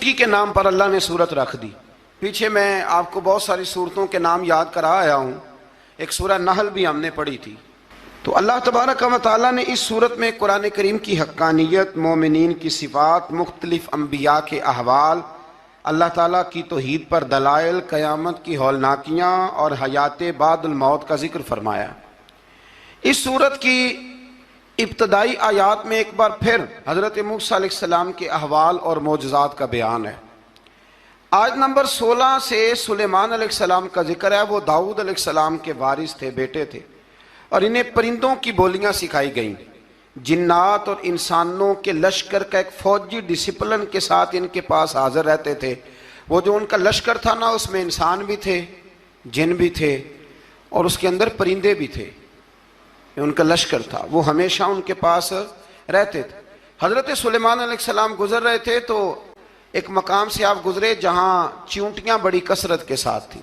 چیونٹی کے نام پر اللہ نے سورت رکھ دی. پیچھے میں آپ کو بہت ساری سورتوں کے نام یاد کرا آیا ہوں. ایک سورہ نحل بھی ہم نے پڑھی تھی. تو اللہ تبارک و تعالیٰ نے اس سورت میں قرآن کریم کی حقانیت، مومنین کی صفات، مختلف انبیاء کے احوال، اللہ تعالیٰ کی توحید پر دلائل، قیامت کی ہولناکیاں اور حیات بعد الموت کا ذکر فرمایا. اس سورت کی ابتدائی آیات میں ایک بار پھر حضرت موسیٰ علیہ السلام کے احوال اور معجزات کا بیان ہے. آیت نمبر 16 سے سلیمان علیہ السلام کا ذکر ہے. وہ داؤد علیہ السلام کے وارث تھے، بیٹے تھے، اور انہیں پرندوں کی بولیاں سکھائی گئیں. جنات اور انسانوں کے لشکر کا ایک فوجی ڈسپلن کے ساتھ ان کے پاس حاضر رہتے تھے. وہ جو ان کا لشکر تھا نا، اس میں انسان بھی تھے، جن بھی تھے، اور اس کے اندر پرندے بھی تھے. ان کا لشکر تھا، وہ ہمیشہ ان کے پاس رہتے تھے. حضرت سلیمان علیہ السلام گزر رہے تھے تو ایک مقام سے آپ گزرے جہاں چیونٹیاں بڑی کثرت کے ساتھ تھیں.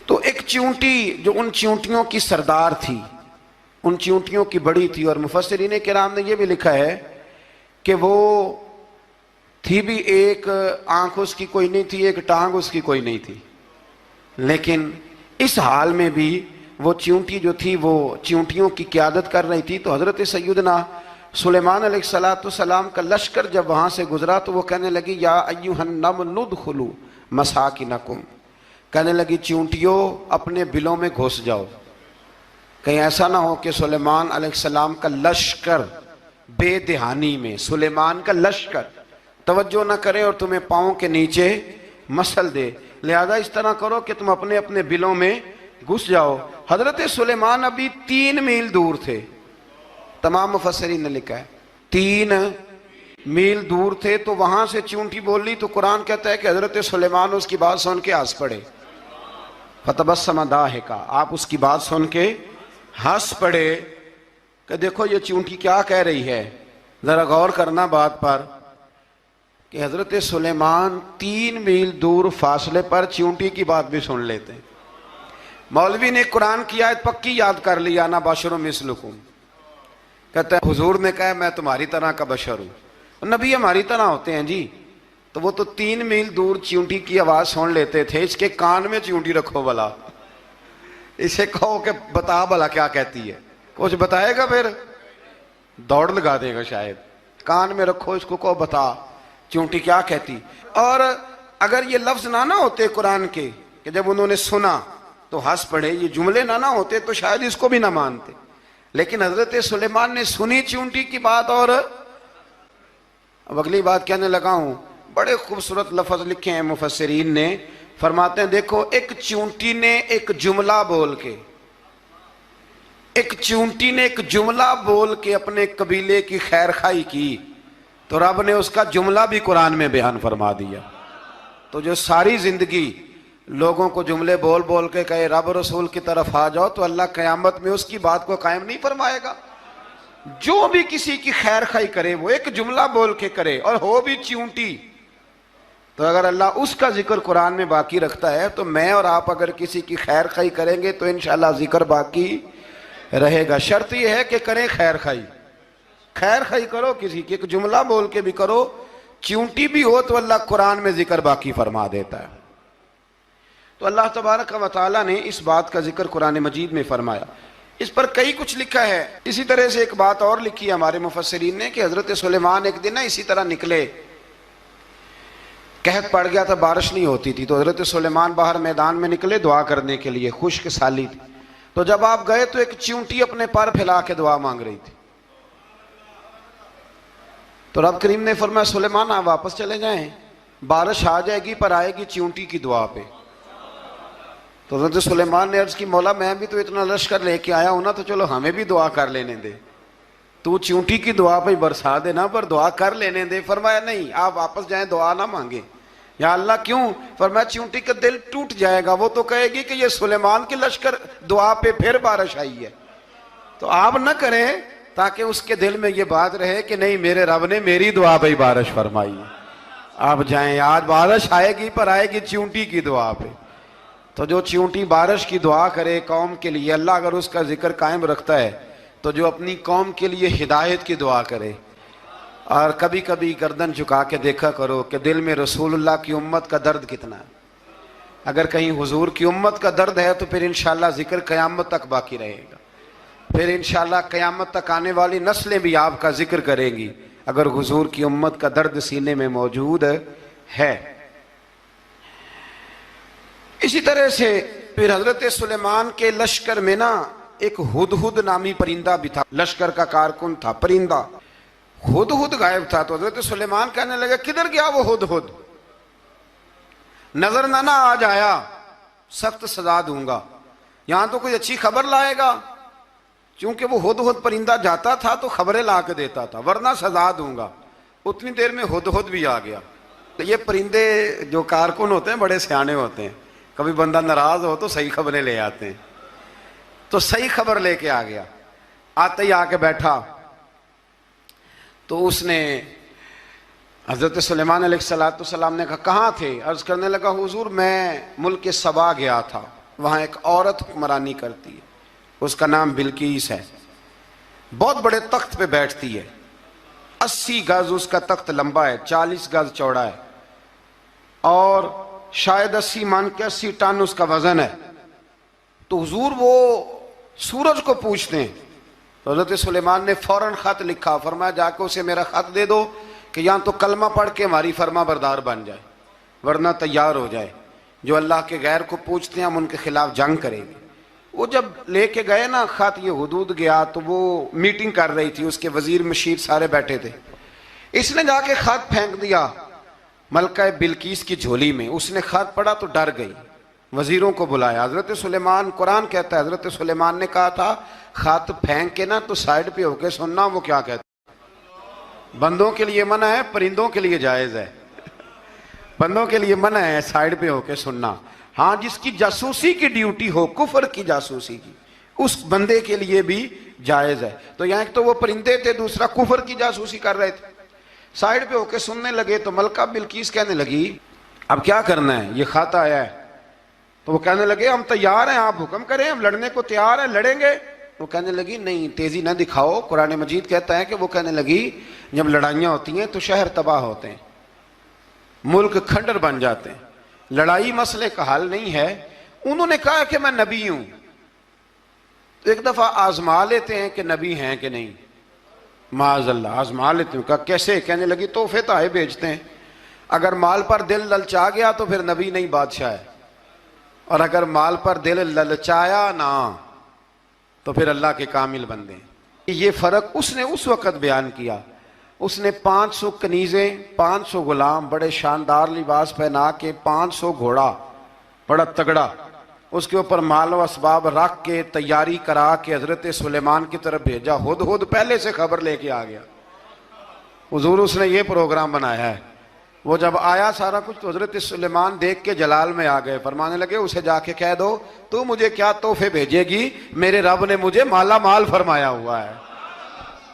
تو ایک چیونٹی جو ان چیونٹیوں کی سردار تھی، ان چیونٹیوں کی بڑی تھی، اور مفسرین کرام نے یہ بھی لکھا ہے کہ وہ تھی بھی ایک آنکھ اس کی کوئی نہیں تھی، ایک ٹانگ اس کی کوئی نہیں تھی، لیکن اس حال میں بھی وہ چیونٹی جو تھی وہ چیونٹیوں کی قیادت کر رہی تھی. تو حضرت سیدنا سلیمان علیہ السلام کا لشکر جب وہاں سے گزرا تو وہ کہنے لگی یا ایھا النمل ادخلوا مساکنکم، کہنے لگی چیونٹیوں اپنے بلوں میں گھس جاؤ. کہیں ایسا نہ ہو کہ سلیمان علیہ السلام کا لشکر بے دہانی میں سلیمان کا لشکر توجہ نہ کرے اور تمہیں پاؤں کے نیچے مسل دے. لہذا اس طرح کرو کہ تم اپنے اپنے بلوں میں گھس جاؤ. حضرت سلیمان ابھی 3 میل دور تھے. تمام مفسرین نے لکھا ہے 3 میل دور تھے. تو وہاں سے چیونٹی بول لی تو قرآن کہتا ہے کہ حضرت سلیمان اس کی بات سن کے ہنس پڑے. فتبسم ضاحکا، آپ اس کی بات سن کے ہنس پڑے کہ دیکھو یہ چیونٹی کیا کہہ رہی ہے. ذرا غور کرنا بات پر کہ حضرت سلیمان 3 میل دور فاصلے پر چیونٹی کی بات بھی سن لیتے ہیں. مولوی نے قرآن کی آیت پکی یاد کر لی، انا بشر مثلکم. کہتا ہے حضور نے کہا میں تمہاری طرح کا بشر ہوں. نبی ہماری طرح ہوتے ہیں جی. تو وہ تو 3 میل دور چیونٹی کی آواز سن لیتے تھے. اس کے کان میں چیونٹی رکھو بلا، اسے کہو کہ بتا بلا کیا کہتی ہے. کچھ بتائے گا پھر دوڑ لگا دے گا شاید. کان میں رکھو اس کو، کہو بتا چیونٹی کیا کہتی. اور اگر یہ لفظ نہ ہوتے قرآن کے کہ جب انہوں نے سنا تو ہنس پڑے، یہ جملے نہ ہوتے تو شاید اس کو بھی نہ مانتے. لیکن حضرت سلیمان نے سنی چیونٹی کی بات. اور اب اگلی بات کہنے لگا ہوں. بڑے خوبصورت لفظ لکھے ہیں مفسرین نے. فرماتے ہیں دیکھو ایک چیونٹی نے ایک جملہ بول کے اپنے قبیلے کی خیر خواہی کی تو رب نے اس کا جملہ بھی قرآن میں بیان فرما دیا. تو جو ساری زندگی لوگوں کو جملے بول بول کے کہے رب رسول کی طرف آ جاؤ، تو اللہ قیامت میں اس کی بات کو قائم نہیں فرمائے گا. جو بھی کسی کی خیر خواہی کرے وہ ایک جملہ بول کے کرے اور ہو بھی چیونٹی. تو اگر اللہ اس کا ذکر قرآن میں باقی رکھتا ہے تو میں اور آپ اگر کسی کی خیر خواہی کریں گے تو انشاءاللہ ذکر باقی رہے گا. شرط یہ ہے کہ کریں خیر خواہی کرو کسی کی، ایک جملہ بول کے بھی کرو، چیونٹی بھی ہو تو اللہ قرآن میں ذکر باقی فرما دیتا ہے. تو اللہ تبارک و تعالیٰ نے اس بات کا ذکر قرآن مجید میں فرمایا. اس پر کئی کچھ لکھا ہے. اسی طرح سے ایک بات اور لکھی ہے ہمارے مفسرین نے کہ حضرت سلیمان ایک دن اسی طرح نکلے. قحط پڑ گیا تھا، بارش نہیں ہوتی تھی. تو حضرت سلیمان باہر میدان میں نکلے دعا کرنے کے لیے، خشک سالی تھی. تو جب آپ گئے تو ایک چیونٹی اپنے پر پھیلا کے دعا مانگ رہی تھی. تو رب کریم نے فرمایا سلیمان آپ واپس چلے جائیں، بارش آ جائے گی پر آئے گی چیونٹی کی دعا پہ. تو حضرت سلیمان نے عرض کی مولا میں بھی تو اتنا لشکر لے کے آیا ہوں نا، تو چلو ہمیں بھی دعا کر لینے دے. تو چیونٹی کی دعا پہ برسا دینا پر دعا کر لینے دے. فرمایا نہیں آپ واپس جائیں، دعا نہ مانگیں. یا اللہ کیوں؟ فرمایا چیونٹی کا دل ٹوٹ جائے گا، وہ تو کہے گی کہ یہ سلیمان کے لشکر دعا پہ پھر بارش آئی ہے. تو آپ نہ کریں تاکہ اس کے دل میں یہ بات رہے کہ نہیں میرے رب نے میری دعا پہ بارش فرمائی ہے. آپ جائیں، آج بارش آئے گی پر آئے گی چیونٹی کی دعا پہ. تو جو چیونٹی بارش کی دعا کرے قوم کے لیے، اللہ اگر اس کا ذکر قائم رکھتا ہے تو جو اپنی قوم کے لیے ہدایت کی دعا کرے اور کبھی کبھی گردن جھکا کے دیکھا کرو کہ دل میں رسول اللہ کی امت کا درد کتنا ہے. اگر کہیں حضور کی امت کا درد ہے تو پھر انشاءاللہ ذکر قیامت تک باقی رہے گا. پھر انشاءاللہ قیامت تک آنے والی نسلیں بھی آپ کا ذکر کریں گی اگر حضور کی امت کا درد سینے میں موجود ہے. اسی طرح سے پھر حضرت سلیمان کے لشکر میں نا ایک ہدہد نامی پرندہ بھی تھا. لشکر کا کارکن تھا پرندہ. ہدہد غائب تھا تو حضرت سلیمان کہنے لگے کدھر گیا وہ ہدہد؟ نظر نہ آ جایا سخت سزا دوں گا. یہاں تو کوئی اچھی خبر لائے گا. چونکہ وہ ہدہد پرندہ جاتا تھا تو خبریں لا کے دیتا تھا، ورنہ سزا دوں گا. اتنی دیر میں ہدہد بھی آ گیا. یہ پرندے جو کارکن ہوتے ہیں بڑے سیانے ہوتے ہیں. کبھی بندہ ناراض ہو تو صحیح خبریں لے آتے ہیں. تو صحیح خبر لے کے آ گیا. آتے ہی آ کے بیٹھا تو اس نے حضرت سلیمان علیہ السلام نے کہا کہاں تھے؟ عرض کرنے لگا حضور میں ملک سبا گیا تھا، وہاں ایک عورت حکمرانی کرتی ہے، اس کا نام بلقیس ہے. بہت بڑے تخت پہ بیٹھتی ہے. 80 گز اس کا تخت لمبا ہے، 40 گز چوڑا ہے، اور شاید 80 من کے 80 ٹن اس کا وزن ہے. تو حضور وہ سورج کو پوچھتے ہیں. تو حضرت سلیمان نے فوراً خط لکھا، فرمایا جا کے اسے میرا خط دے دو کہ یہاں تو کلمہ پڑھ کے ہماری فرما بردار بن جائے، ورنہ تیار ہو جائے. جو اللہ کے غیر کو پوچھتے ہیں ہم ان کے خلاف جنگ کریں گے. وہ جب لے کے گئے نا خط یہ حدود گیا تو وہ میٹنگ کر رہی تھی، اس کے وزیر مشیر سارے بیٹھے تھے. اس نے جا کے خط پھینک دیا ملکہ بلقیس کی جھولی میں. اس نے خط پڑھا تو ڈر گئی، وزیروں کو بلایا. حضرت سلیمان، قرآن کہتا ہے حضرت سلیمان نے کہا تھا خط پھینک کے نا تو سائڈ پہ ہو کے سننا وہ کیا کہتا. بندوں کے لیے منع ہے، پرندوں کے لیے جائز ہے. بندوں کے لیے منع ہے سائڈ پہ ہو کے سننا. ہاں جس کی جاسوسی کی ڈیوٹی ہو، کفر کی جاسوسی کی، اس بندے کے لیے بھی جائز ہے. تو یہاں ایک تو وہ پرندے تھے، دوسرا کفر کی جاسوسی کر رہے تھے. سائڈ پہ ہو کے سننے لگے تو ملکہ بلقیس کہنے لگی اب کیا کرنا ہے، یہ خط آیا ہے. تو وہ کہنے لگے ہم تیار ہیں، آپ حکم کریں، ہم لڑنے کو تیار ہیں، لڑیں گے. وہ کہنے لگی نہیں تیزی نہ دکھاؤ. قرآن مجید کہتا ہے کہ وہ کہنے لگی جب لڑائیاں ہوتی ہیں تو شہر تباہ ہوتے ہیں، ملک کھنڈر بن جاتے ہیں، لڑائی مسئلے کا حل نہیں ہے. انہوں نے کہا کہ میں نبی ہوں. تو ایک دفعہ آزما لیتے ہیں کہ نبی ہیں کہ نہیں، معاذ اللہ آزما لیتے ہیں. کہا کیسے؟ کہنے لگی تحفے تحائف بھیجتے ہیں. اگر مال پر دل للچا گیا تو پھر نبی نہیں بادشاہ ہے، اور اگر مال پر دل للچایا نہ تو پھر اللہ کے کامل بندے ہیں. یہ فرق اس نے اس وقت بیان کیا. اس نے 500 کنیزیں، 500 غلام، بڑے شاندار لباس پہنا کے، 500 گھوڑا بڑا تگڑا، اس کے اوپر مال و اسباب رکھ کے تیاری کرا کے حضرت سلیمان کی طرف بھیجا. ہدہد پہلے سے خبر لے کے آ گیا. حضور اس نے یہ پروگرام بنایا ہے. وہ جب آیا سارا کچھ تو حضرت سلیمان دیکھ کے جلال میں آ گئے. فرمانے لگے اسے جا کے کہہ دو تو مجھے کیا تحفے بھیجے گی، میرے رب نے مجھے مالا مال فرمایا ہوا ہے،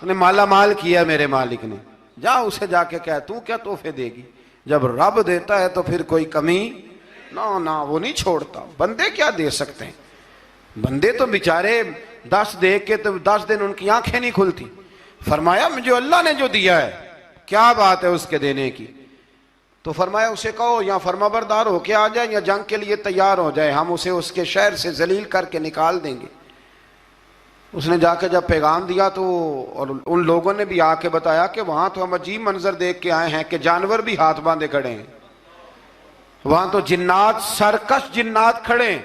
انہیں مالا مال کیا میرے مالک نے. جا اسے جا کے کہہ تو کیا تحفے دے گی. جب رب دیتا ہے تو پھر کوئی کمی نہ وہ نہیں چھوڑتا. بندے کیا دے سکتے ہیں؟ بندے تو بیچارے 10 دے کے تو 10 دن ان کی آنکھیں نہیں کھلتی. فرمایا مجھے اللہ نے جو دیا ہے کیا بات ہے اس کے دینے کی. تو فرمایا اسے کہو یا فرما بردار ہو کے آ جائے یا جنگ کے لیے تیار ہو جائے، ہم اسے اس کے شہر سے ذلیل کر کے نکال دیں گے. اس نے جا کے جب پیغام دیا تو اور ان لوگوں نے بھی آ کے بتایا کہ وہاں تو ہم عجیب منظر دیکھ کے آئے ہیں کہ جانور بھی ہاتھ باندھے کھڑے ہیں، وہاں تو جنات، سرکش جنات کھڑے ہیں.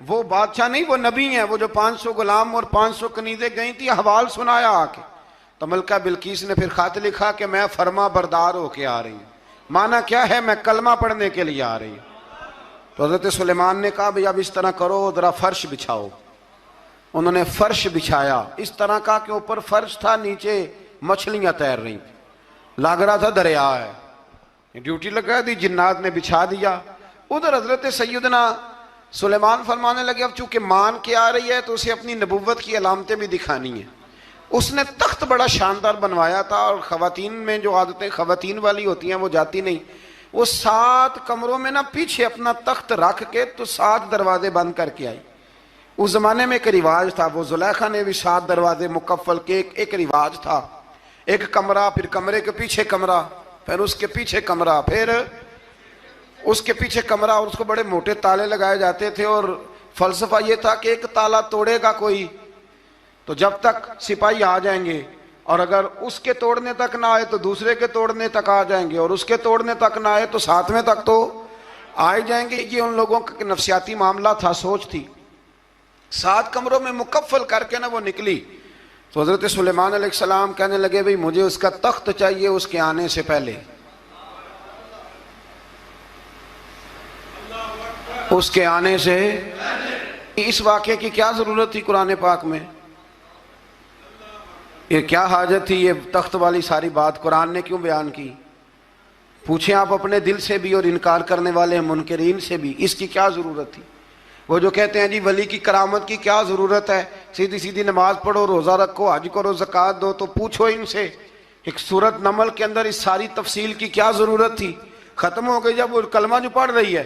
وہ بادشاہ نہیں، وہ نبی ہیں. وہ جو 500 غلام اور 500 کنیزیں گئی تھی حوال سنایا آ کے. تو ملکہ بلقیس نے پھر خط لکھا کہ میں فرما بردار ہو کے آ رہی ہوں. مانا کیا ہے؟ میں کلمہ پڑھنے کے لیے آ رہی ہوں. تو حضرت سلیمان نے کہا بھئی اب اس طرح کرو، ذرا فرش بچھاؤ. انہوں نے فرش بچھایا اس طرح کا کہ اوپر فرش تھا، نیچے مچھلیاں تیر رہی تھیں، لگ رہا تھا دریا ہے. ڈیوٹی لگا دی، جنات نے بچھا دیا. ادھر حضرت سیدنا سلیمان فرمانے لگے اب چونکہ مان کے آ رہی ہے تو اسے اپنی نبوت کی علامتیں بھی دکھانی ہیں. اس نے تخت بڑا شاندار بنوایا تھا، اور خواتین میں جو عادتیں خواتین والی ہوتی ہیں وہ جاتی نہیں. وہ 7 کمروں میں نا پیچھے اپنا تخت رکھ کے تو 7 دروازے بند کر کے آئی. اس زمانے میں ایک رواج تھا، وہ زلیخا نے بھی 7 دروازے مکفل کے ایک رواج تھا. ایک کمرہ، پھر کمرے کے پیچھے کمرہ، پھر اس کے پیچھے کمرہ، پھر اس کے پیچھے کمرہ، اور اس کو بڑے موٹے تالے لگائے جاتے تھے، اور فلسفہ یہ تھا کہ ایک تالا توڑے گا کوئی تو جب تک سپاہی آ جائیں گے، اور اگر اس کے توڑنے تک نہ آئے تو دوسرے کے توڑنے تک آ جائیں گے، اور اس کے توڑنے تک نہ آئے تو ساتویں تک تو آئے جائیں گے۔ یہ ان لوگوں کا نفسیاتی معاملہ تھا، سوچ تھی۔ 7 کمروں میں مکفل کر کے وہ نکلی تو حضرت سلیمان علیہ السلام کہنے لگے بھئی مجھے اس کا تخت چاہیے اس کے آنے سے پہلے، اس کے آنے سے۔ اس واقعے کی کیا ضرورت تھی قرآن پاک میں؟ یہ کیا حاجت تھی یہ تخت والی ساری بات قرآن نے کیوں بیان کی؟ پوچھیں آپ اپنے دل سے بھی اور انکار کرنے والے منکرین سے بھی، اس کی کیا ضرورت تھی؟ وہ جو کہتے ہیں جی ولی کی کرامت کی کیا ضرورت ہے، سیدھی سیدھی نماز پڑھو، روزہ رکھو، حج کرو، زکوٰۃ دو، تو پوچھو ان سے ایک سورت نمل کے اندر اس ساری تفصیل کی کیا ضرورت تھی؟ ختم ہو گئی جب وہ کلمہ جو پڑھ رہی ہے،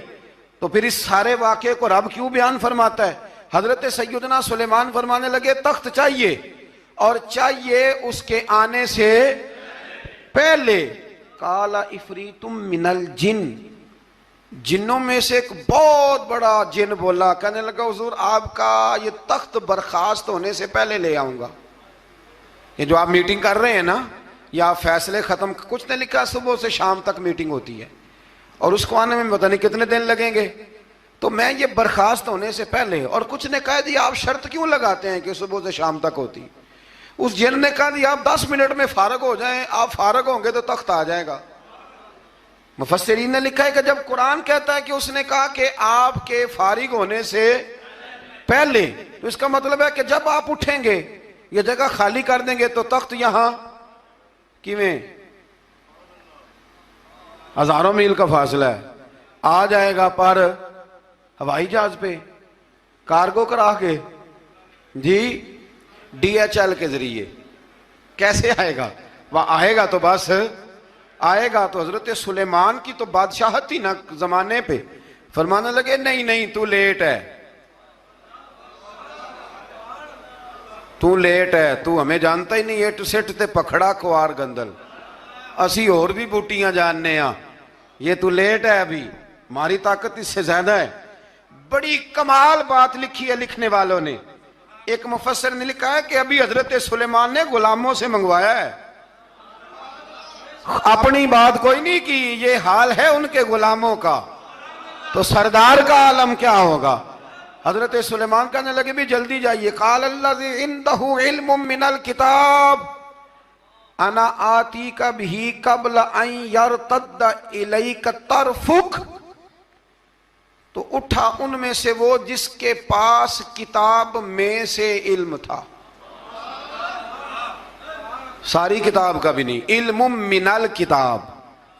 تو پھر اس سارے واقعے کو رب کیوں بیان فرماتا ہے؟ حضرت سیدنا سلیمان فرمانے لگے تخت چاہیے، اور چاہیے اس کے آنے سے پہلے۔ قال عفریت من الجن، جنوں میں سے ایک بہت بڑا جن بولا، کہنے لگا حضور آپ کا یہ تخت برخاست ہونے سے پہلے لے آؤں گا۔ یہ جو آپ میٹنگ کر رہے ہیں نا، یا فیصلے ختم، کچھ نے لکھا صبح سے شام تک میٹنگ ہوتی ہے اور اس کو آنے میں پتہ نہیں کتنے دن لگیں گے، تو میں یہ برخاست ہونے سے پہلے، اور کچھ نے کہا دی آپ شرط کیوں لگاتے ہیں کہ صبح سے شام تک ہوتی؟ اس جن نے کہا دی آپ 10 منٹ میں فارغ ہو جائیں، آپ فارغ ہوں گے تو تخت آ جائے گا۔ مفسرین نے لکھا ہے کہ جب قرآن کہتا ہے کہ اس نے کہا کہ آپ کے فارغ ہونے سے پہلے، تو اس کا مطلب ہے کہ جب آپ اٹھیں گے، یہ جگہ خالی کر دیں گے تو تخت یہاں کیویں ہزاروں میل کا فاصلہ ہے آ جائے گا، پر ہوائی جہاز پہ کارگو کرا کے، جی DHL کے ذریعے کیسے آئے گا؟ وہ آئے گا تو بس آئے گا۔ تو حضرت سلیمان کی تو بادشاہت تھی نا زمانے پہ، فرمانے لگے نہیں نہیں تو لیٹ ہے، تو لیٹ ہے، تو ہمیں جانتا ہی نہیں، ایٹ سٹ تے پکھڑا کوار گندل، اسی اور بھی بوٹیاں جاننے ہاں، یہ تو لیٹ ہے، ابھی ہماری طاقت اس سے زیادہ ہے۔ بڑی کمال بات لکھی ہے لکھنے والوں نے۔ ایک مفسر نے لکھا ہے کہ ابھی حضرت سلیمان نے غلاموں سے منگوایا ہے، اپنی بات کوئی نہیں کی، یہ حال ہے ان کے غلاموں کا، تو سردار کا عالم کیا ہوگا؟ حضرت سلیمان کہنے لگے بھی جلدی جائیے۔ قال الذی عنده علم من الکتاب انا آتیک بہ قبل ان یرتد الیک طرفک، تو اٹھا ان میں سے وہ جس کے پاس کتاب میں سے علم تھا، ساری کتاب کا بھی نہیں، علم من الکتاب،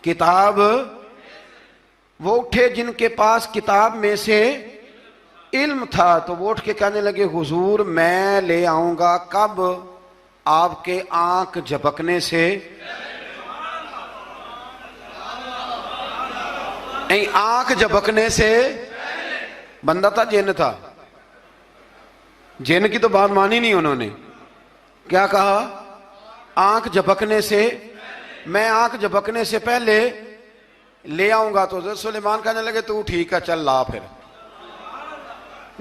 کتاب، وہ اٹھے جن کے پاس کتاب میں سے علم تھا، تو وہ اٹھ کے کہنے لگے حضور میں لے آؤں گا، کب؟ آپ کے آنکھ جھپکنے سے، آنکھ جھپکنے سے، بندہ تھا جن تھا، جن کی تو بات مانی نہیں انہوں نے، کیا کہا؟ آنکھ جھپکنے سے، میں آنکھ جھپکنے سے پہلے لے آؤں گا۔ تو حضرت سلیمان کہنے لگے تو ٹھیک ہے چل لا، پھر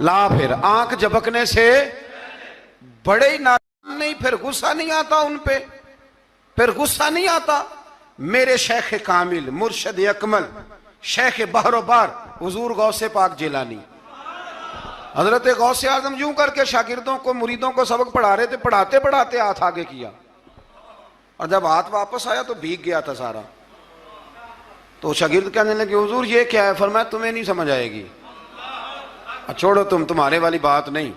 لا، پھر آنکھ جھپکنے سے بڑے ہی نہیں، پھر غصہ نہیں آتا ان پہ، پھر غصہ نہیں آتا۔ میرے شیخ کامل، مرشد اکمل، شیخ بحر و بار، حضور غوث پاک جیلانی، حضرت غوث اعظم یوں کر کے شاگردوں کو، مریدوں کو سبق پڑھا رہے تھے، پڑھاتے پڑھاتے ہاتھ آگے کیا، اور جب ہاتھ واپس آیا تو بھیگ گیا تھا سارا۔ تو شاگرد کہنے لگے حضور یہ کیا ہے؟ فرمایا تمہیں نہیں سمجھ آئے گی، چھوڑو تمہارے والی بات نہیں،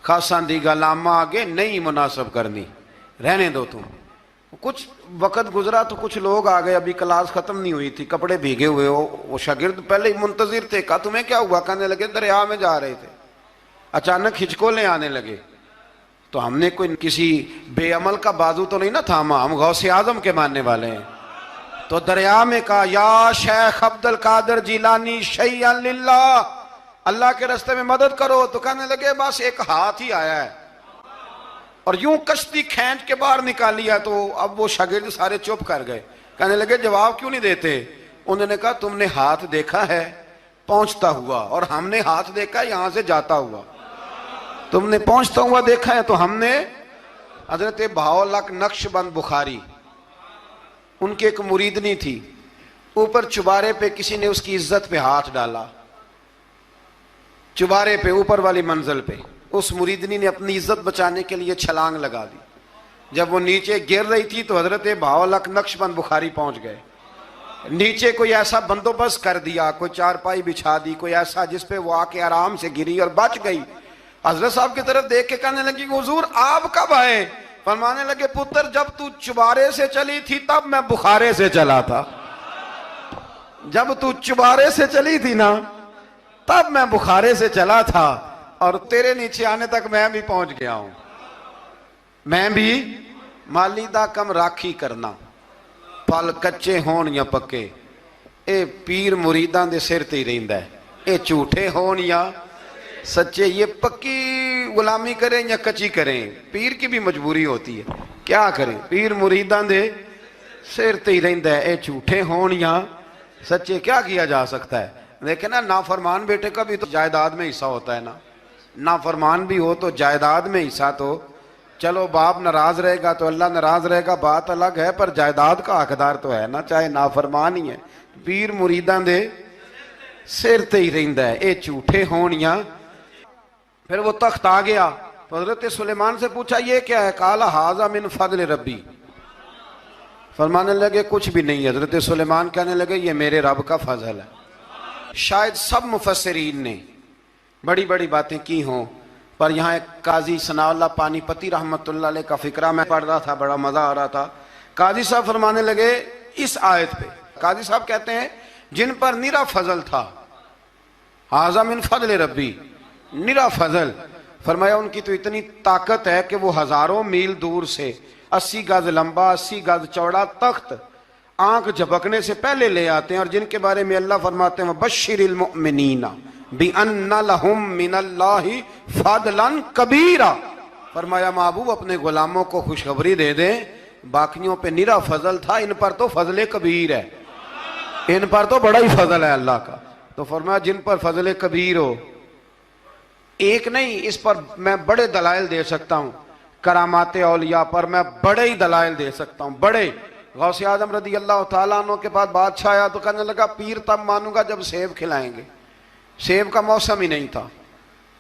خاصاں دی گل آما آگے نہیں مناسب کرنی، رہنے دو تم۔ کچھ وقت گزرا تو کچھ لوگ آ گئے، ابھی کلاس ختم نہیں ہوئی تھی، کپڑے بھیگے ہوئے ہو، وہ شاگرد پہلے ہی منتظر تھے، کہا تمہیں کیا ہوا؟ کہنے لگے دریا میں جا رہے تھے، اچانک ہچکولیں آنے لگے، تو ہم نے کوئی کسی بے عمل کا بازو تو نہیں نہ تھاما، ہم غوث اعظم کے ماننے والے ہیں، تو دریا میں کہا یا شیخ عبد القادر جیلانی شیئا للہ، اللہ کے راستے میں مدد کرو۔ تو کہنے لگے بس ایک ہاتھ ہی آیا ہے، اور یوں کشتی کھینچ کے باہر نکالی ہے. تو اب وہ شاگرد سارے چپ کر گئے, کہنے لگے جواب کیوں نہیں دیتے؟ انہوں نے کہا تم نے ہاتھ دیکھا ہے پہنچتا ہوا, اور ہم نے ہاتھ دیکھا یہاں سے جاتا ہوا. تم نے پہنچتا ہوا دیکھا ہے تو ہم نے. حضرت بہاؤالحق نقشبند بخاری, ان کی ایک مریدنی تھی, اوپر چبارے پہ کسی نے اس کی عزت پہ ہاتھ ڈالا, چبارے پہ اوپر والی منزل پہ. اس مریدنی نے اپنی عزت بچانے کے لیے چھلانگ لگا دی. جب وہ نیچے گر رہی تھی تو حضرت بہاؤالحق نقشبند بخاری پہنچ گئے. نیچے کوئی ایسا بندوبست کر دیا, کوئی چارپائی بچھا دی, کوئی ایسا جس پہ وہ آ کے آرام سے گری اور بچ گئی. حضرت صاحب کی طرف دیکھ کے کہنے لگی حضور آپ کب آئے؟ فرمانے لگے پتر جب تو چبارے سے چلی تھی تب میں بخارے سے چلا تھا. جب تو چبارے سے چلی تھی نا تب میں بخارے سے چلا تھا, اور تیرے نیچے آنے تک میں بھی پہنچ گیا ہوں. میں بھی مالی دا کم راکھی کرنا, پھل کچے ہون یا پکے, اے پیر مریداں دے سر تے ہی رہندا ہے. اے جھوٹے ہون یا سچے, یہ پکی غلامی کریں یا کچی کریں, پیر کی بھی مجبوری ہوتی ہے. کیا کریں, پیر مریداں دے سر تے ہی رہندا ہے. اے جھوٹے ہون یا سچے, کیا کیا جا سکتا ہے؟ لیکن نا نافرمان بیٹے کا بھی تو جائیداد میں حصہ ہوتا ہے نا. نافرمان بھی ہو تو جائیداد میں حصہ, تو چلو باپ ناراض رہے گا تو اللہ ناراض رہے گا, بات الگ ہے, پر جائیداد کا حقدار تو ہے نا, چاہے نافرمان ہی ہے. پیر مریداں دے سر تے ہی رہندا ہے. اے جھوٹے ہون یا. پھر وہ تخت آ گیا تو حضرت سلیمان سے پوچھا یہ کیا ہے؟ قال ھذا من فضل ربی. فرمانے لگے کچھ بھی نہیں. حضرت سلیمان کہنے لگے یہ میرے رب کا فضل ہے. شاید سب مفسرین نے بڑی بڑی باتیں کی ہوں, پر یہاں ایک قاضی ثناء اللہ پانی پتی رحمت اللہ علیہ کا فقرہ میں پڑھ رہا تھا, بڑا مزہ آ رہا تھا. قاضی صاحب فرمانے لگے اس آیت پہ, قاضی صاحب کہتے ہیں جن پر نرا فضل تھا, ھذا من فضل ربی, نرا فضل. فرمایا ان کی تو اتنی طاقت ہے کہ وہ ہزاروں میل دور سے 80 گز لمبا 80 گز چوڑا تخت آنکھ جھپکنے سے پہلے لے آتے ہیں, اور جن کے بارے میں اللہ فرماتے ہیں بشر المؤمنین بِأَنَّ لَهُم مِّنَ اللَّهِ فَضْلًا كَبِيرًا. فرمایا محبوب اپنے غلاموں کو خوشخبری دے دیں, باقیوں پہ نرا فضل تھا, ان پر تو فضل کبیر ہے, ان پر تو بڑا ہی فضل ہے اللہ کا. تو فرمایا جن پر فضل کبیر ہو, ایک نہیں, اس پر میں بڑے دلائل دے سکتا ہوں. کرامات اولیاء پر میں بڑے ہی دلائل دے سکتا ہوں, بڑے. غوث اعظم رضی اللہ تعالیٰ عنہ کے بعد بادشاہ آیا تو کہنے لگا پیر تب مانوں گا جب سیب کھلائیں گے. سیب کا موسم ہی نہیں تھا.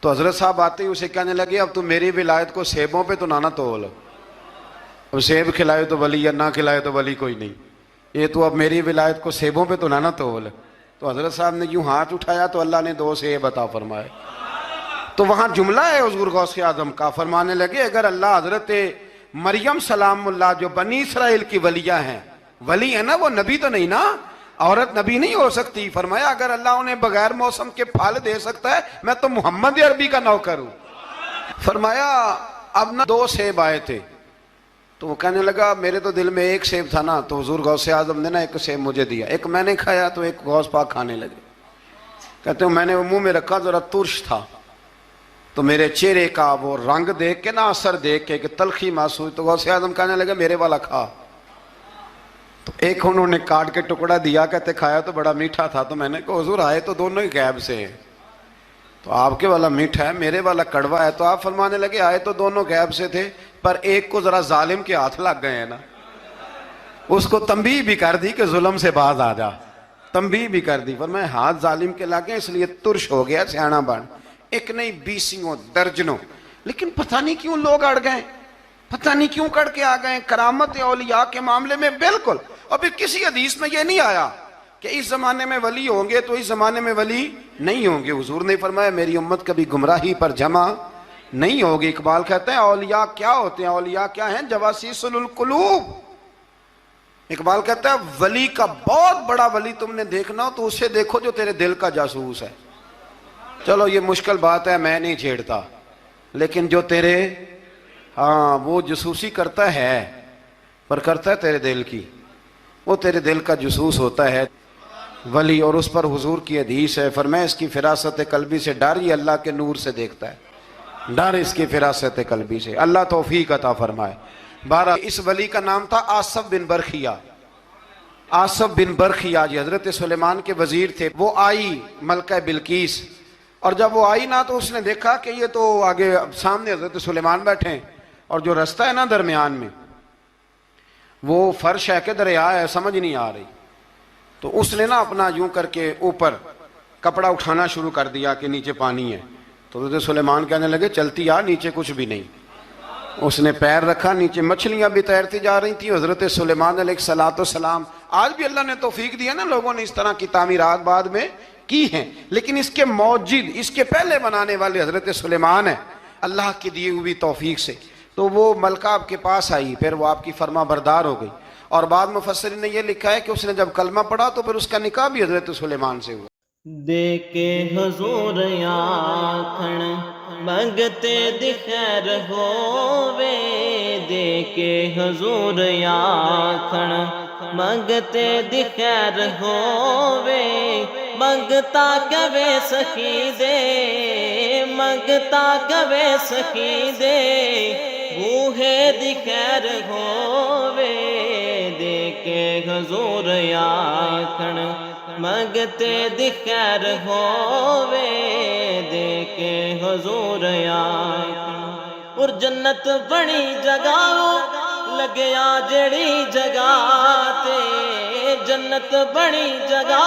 تو حضرت صاحب آتے ہی اسے کہنے لگے اب تو میری ولایت کو سیبوں پہ تو نہ تول, اب سیب کھلائے تو ولی یا نہ کھلائے تو ولی کوئی نہیں, یہ تو اب میری ولایت کو سیبوں پہ تو نہ تول. تو حضرت صاحب نے یوں ہاتھ اٹھایا تو اللہ نے 2 سیب عطا فرمائے. تو وہاں جملہ ہے حضور غوث اعظم کا, فرمانے لگے اگر اللہ حضرت مریم سلام اللہ جو بنی اسرائیل کی ولیہ ہیں, ولی ہے نا, وہ نبی تو نہیں نا, عورت نبی نہیں ہو سکتی. فرمایا اگر اللہ انہیں بغیر موسم کے پھل دے سکتا ہے, میں تو محمد عربی کا نوکر ہوں. فرمایا اب نہ 2 سیب آئے تھے, تو وہ کہنے لگا میرے تو دل میں 1 سیب تھا نا, تو حضور غوث اعظم نے نا 1 سیب مجھے دیا, 1 میں نے کھایا تو 1 غوث پاک کھانے لگے. کہتے ہیں میں نے وہ منہ میں رکھا, ذرا ترش تھا, تو میرے چہرے کا وہ رنگ دیکھ کے نا, اثر دیکھ کے کہ تلخی محسوس, تو غوث اعظم کہنے لگے میرے والا کھا. تو 1 انہوں نے کاٹ کے ٹکڑا دیا, کہتے کھایا تو بڑا میٹھا تھا. تو میں نے کہا حضور آئے تو دونوں ہی غیب سے ہیں, تو آپ کے والا میٹھا ہے میرے والا کڑوا ہے. تو آپ فرمانے لگے آئے تو دونوں غیب سے تھے, پر ایک کو ذرا ظالم کے ہاتھ لگ گئے ہیں نا, اس کو تنبیہ بھی کر دی کہ ظلم سے باز آ جا, تنبیہ بھی کر دی. فرمایا ہاتھ ظالم کے لگے اس لیے ترش ہو گیا, سیانا بن. 1 نہیں 20 درجنوں. لیکن پتہ نہیں کیوں لوگ اڑ گئے, پتہ نہیں کیوں کڑ کے آ گئے کرامت اولیاء کے معاملے میں. بالکل. اور پھر کسی حدیث میں یہ نہیں آیا کہ اس زمانے میں ولی ہوں گے تو اس زمانے میں ولی نہیں ہوں گے. حضور نے فرمایا میری امت کبھی گمراہی پر جمع نہیں ہوگی. اقبال کہتے ہیں اولیاء کیا ہوتے ہیں؟ اولیاء کیا ہیں؟ جواسیس القلوب. اقبال کہتا ہے ولی کا بہت بڑا ولی تم نے دیکھنا ہو تو اسے دیکھو جو تیرے دل کا جاسوس ہے. چلو یہ مشکل بات ہے, میں نہیں چھیڑتا, لیکن جو تیرے وہ جاسوسی کرتا ہے, پر کرتا ہے تیرے دل کی, وہ تیرے دل کا جاسوس ہوتا ہے ولی. اور اس پر حضور کی حدیث ہے, فرمایا اس کی فراست قلبی سے ڈر, یہ اللہ کے نور سے دیکھتا ہے. ڈر اس کی فراست قلبی سے، اللہ توفیق عطا فرمائے۔ بہرحال اس ولی کا نام تھا آصف بن برخیہ۔ آصف بن برخیہ جی حضرت سلیمان کے وزیر تھے۔ وہ آئی ملکہ بلقیس، اور جب وہ آئی نا تو اس نے دیکھا کہ یہ تو آگے سامنے حضرت سلیمان بیٹھے ہیں، اور جو رستہ ہے نا درمیان میں وہ فرش ہے کہ دریا ہے سمجھ نہیں آ رہی، تو اس نے نا اپنا یوں کر کے اوپر کپڑا اٹھانا شروع کر دیا کہ نیچے پانی ہے، تو حضرت سلیمان کہنے لگے چلتی آ، نیچے کچھ بھی نہیں۔ اس نے پیر رکھا، نیچے مچھلیاں بھی تیرتی جا رہی تھیں۔ حضرت سلیمان علیہ السلام، آج بھی اللہ نے توفیق دی ہے نا، لوگوں نے اس طرح کی تعمیرات بعد میں کی ہیں، لیکن اس کے موجد، اس کے پہلے بنانے والے حضرت سلیمان ہیں اللہ کی دی ہوئی توفیق سے۔ تو وہ ملکہ آپ کے پاس آئی، پھر وہ آپ کی فرما بردار ہو گئی، اور بعد مفسرین نے یہ لکھا ہے کہ اس نے جب کلمہ پڑھا تو پھر اس کا نکاح بھی حضرت سلیمان سے ہوا۔ دے کے حضور آکھن منگتے دی خیر ہووے، دے کے حضور آکھن منگتے دی خیر ہووے، منگتا کبے سخی دے، منگتا کبے سخی دے، بوہے دی خیر ہووے، دے کے حضور آکھن منگتے دی خیر ہووے، دے کے حضور آکھن۔ اور جنت بڑی جگہ لگیا جڑی جگہ تے، جنت بڑی جگہ